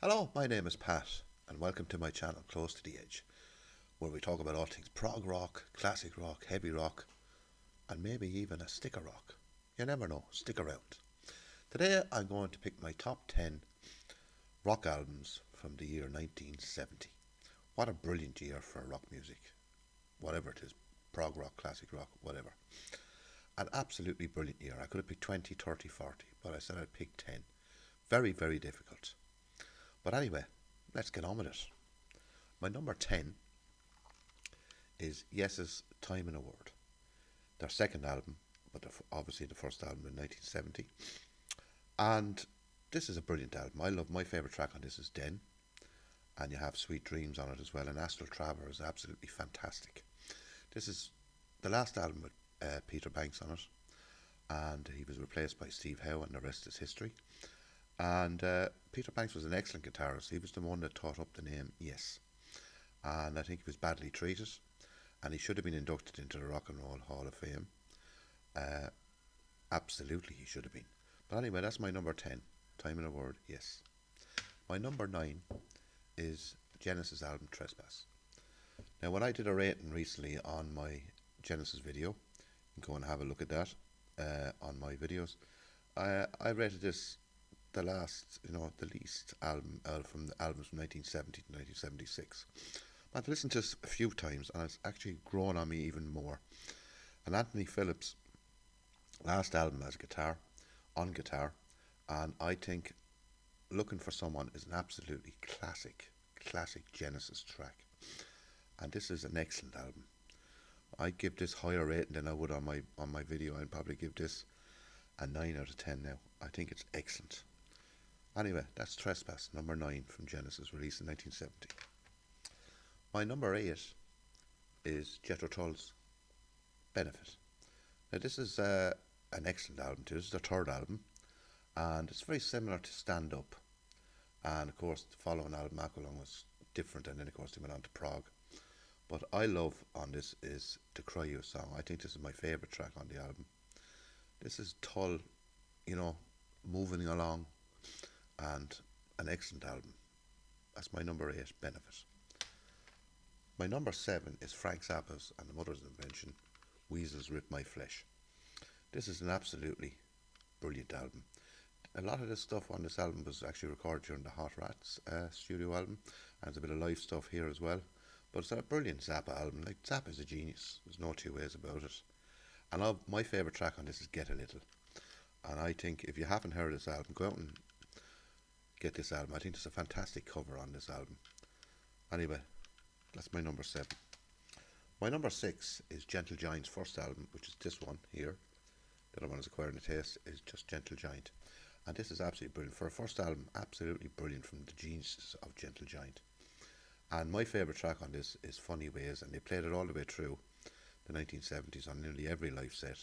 Hello, my name is Pat, and welcome to my channel Close to the Edge, where we talk about all things prog rock, classic rock, heavy rock, and maybe even a sticker rock. You never know, stick around. Today I'm going to pick my top 10 rock albums from the year 1970. What a brilliant year for rock music, whatever it is, prog rock, classic rock, whatever. An absolutely brilliant year. I could have picked 20, 30, 40, but I said I'd pick 10. Very, very difficult. But anyway, let's get on with it. My number 10 is Yes's Time in a Word. Their second album, but obviously the first album in 1970. And this is a brilliant album. I love, my favourite track on this is Den. And you have Sweet Dreams on it as well. And Astral Traveller is absolutely fantastic. This is the last album with Peter Banks on it. And he was replaced by Steve Howe, and the rest is history. And Peter Banks was an excellent guitarist. He was the one that taught up the name Yes. And I think he was badly treated. And he should have been inducted into the Rock and Roll Hall of Fame. Absolutely, he should have been. But anyway, that's my number 10. Time in a Word, Yes. My number 9 is Genesis album Trespass. Now, when I did a rating recently on my Genesis video, you can go and have a look at that on my videos. I rated this the least album from the albums from 1970 to 1976. I've listened to this a few times, and it's actually grown on me even more. And Anthony Phillips' last album as on guitar, and I think Looking for Someone is an absolutely classic Genesis track. And this is an excellent album. I give this higher rating than I would on my video. I'd probably give this a 9 out of 10 now. I think it's excellent. Anyway, that's Trespass, number 9 from Genesis, released in 1970. My number 8 is Jethro Tull's Benefit. Now, this is an excellent album too. This is their third album, and it's very similar to Stand Up. And of course, the following album, Aqualung, was different, and then of course they went on to prog. But I love on this is To Cry You a Song. I think this is my favourite track on the album. This is Tull, moving along, and an excellent album. That's my number 8, Benefit. My number 7 is Frank Zappa's and the Mother's Invention, Weasels Rip My Flesh. This is an absolutely brilliant album. A lot of this stuff on this album was actually recorded during the Hot Rats studio album, and there's a bit of live stuff here as well. But it's a brilliant Zappa album. Like, Zappa's a genius. There's no two ways about it. And my favourite track on this is Get a Little. And I think if you haven't heard this album, go out and get this album. I think there's a fantastic cover on this album. Anyway, that's my number 7. My number 6 is Gentle Giant's first album, which is this one here. The other one is Acquiring a Taste, is just Gentle Giant. And this is absolutely brilliant. For a first album, absolutely brilliant from the geniuses of Gentle Giant. And my favourite track on this is Funny Ways, and they played it all the way through the 1970s on nearly every live set.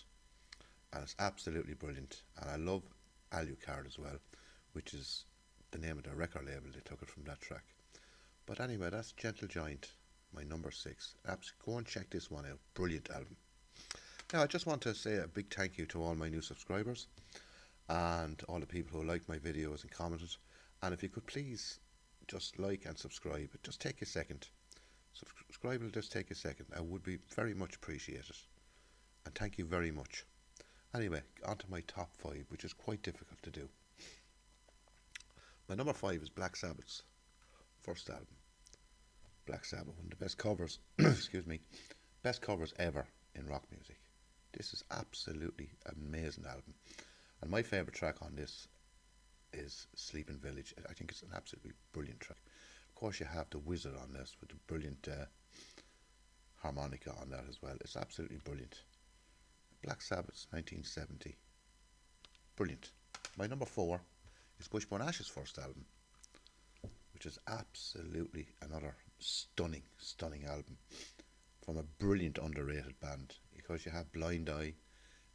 And it's absolutely brilliant. And I love Alucard as well, which is the name of their record label. They took it from that track. But anyway, that's Gentle Giant, my number 6. Go and check this one out. Brilliant album. Now, I just want to say a big thank you to all my new subscribers and all the people who like my videos and commented. And if you could please just like and subscribe. It just take a second. Subscribe will just take a second. I would be very much appreciated. And thank you very much. Anyway, on to my top 5, which is quite difficult to do. My number 5 is Black Sabbath's first album. Black Sabbath, one of the best covers, excuse me, best covers ever in rock music. This is absolutely amazing album. And my favourite track on this is Sleeping Village. I think it's an absolutely brilliant track. Of course, you have The Wizard on this with the brilliant harmonica on that as well. It's absolutely brilliant. Black Sabbath's 1970. Brilliant. My number 4 is Wishbone Ash's first album, which is absolutely another stunning album from a brilliant underrated band, because you have Blind Eye,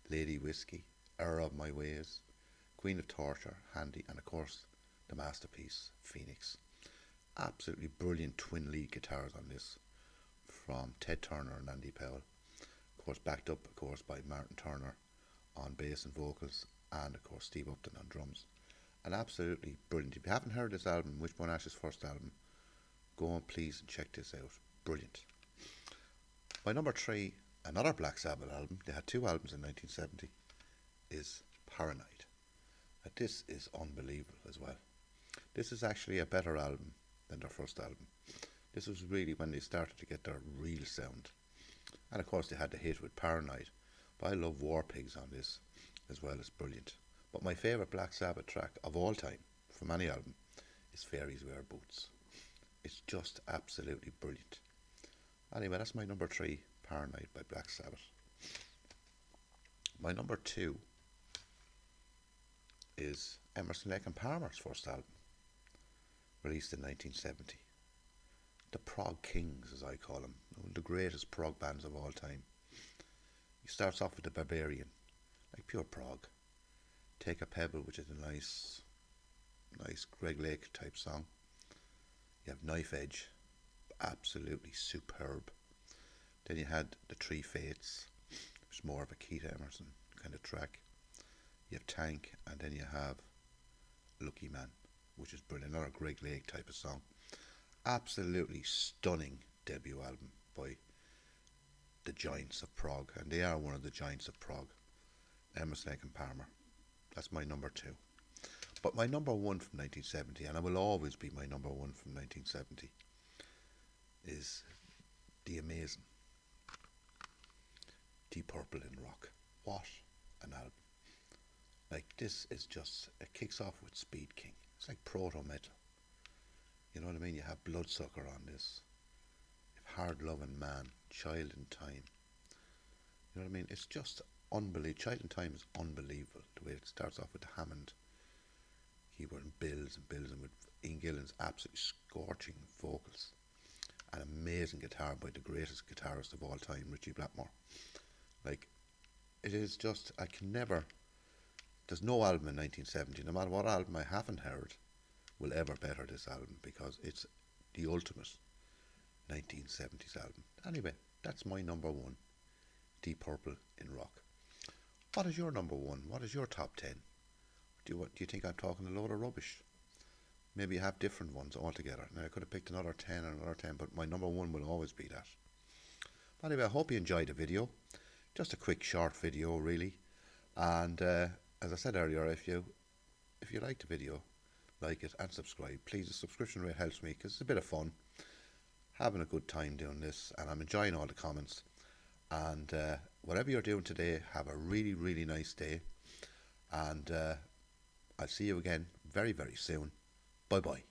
Lady Whiskey, Error of My Ways, Queen of Torture, Handy, and of course the masterpiece, Phoenix. Absolutely brilliant twin lead guitars on this from Ted Turner and Andy Powell. Of course, backed up, of course, by Martin Turner on bass and vocals, and of course Steve Upton on drums. and absolutely brilliant. If you haven't heard this album, Wishbone Ash's first album, go on please and check this out. Brilliant. My number 3, another Black Sabbath album, they had 2 albums in 1970, is Paranoid. Now, this is unbelievable as well. This is actually a better album than their first album. This was really when they started to get their real sound. And of course they had the hit with Paranoid. But I love War Pigs on this as well. It's brilliant. But my favourite Black Sabbath track of all time from any album is Fairies Wear Boots. It's just absolutely brilliant. Anyway, that's my number 3, Paranoid by Black Sabbath. My number 2 is Emerson, Lake and Palmer's first album, released in 1970. The Prog Kings, as I call them, one of the greatest prog bands of all time. He starts off with The Barbarian, like pure prog. Take a Pebble, which is a nice Greg Lake type song. You have Knife Edge, absolutely superb. Then you had The Three Fates, which is more of a Keith Emerson kind of track. You have Tank, and then you have Lucky Man, which is brilliant, another Greg Lake type of song. Absolutely stunning debut album by the giants of prog, and they are one of the giants of prog, Emerson, Lake and Palmer. That's my number 2. But my number 1 from 1970, and it will always be my number 1 from 1970, is the amazing Deep Purple in rock. What an album. Like, this is just, it kicks off with Speed King. It's like proto-metal. You know what I mean? You have Bloodsucker on this. You have Hard Loving Man, Child in Time. You know what I mean? It's just unbelievable. Child in Time is unbelievable. The way it starts off with the Hammond keyboard and builds and with Ian Gillan's absolutely scorching vocals. An amazing guitar by the greatest guitarist of all time, Ritchie Blackmore. Like, it is just, I can never, there's no album in 1970, no matter what album I haven't heard, will ever better this album, because it's the ultimate 1970s album. Anyway, that's my number 1, Deep Purple in rock. What is your number 1? What is your top 10? Do you think I'm talking a load of rubbish? Maybe you have different ones altogether. Now, I could have picked another 10 and another 10, but my number 1 will always be that. Anyway, I hope you enjoyed the video. Just a quick short video, really. And as I said earlier, if you like the video, like it and subscribe. Please, the subscription rate helps me because it's a bit of fun. Having a good time doing this, and I'm enjoying all the comments. And whatever you're doing today, have a really, really nice day. And I'll see you again very, very soon. Bye bye.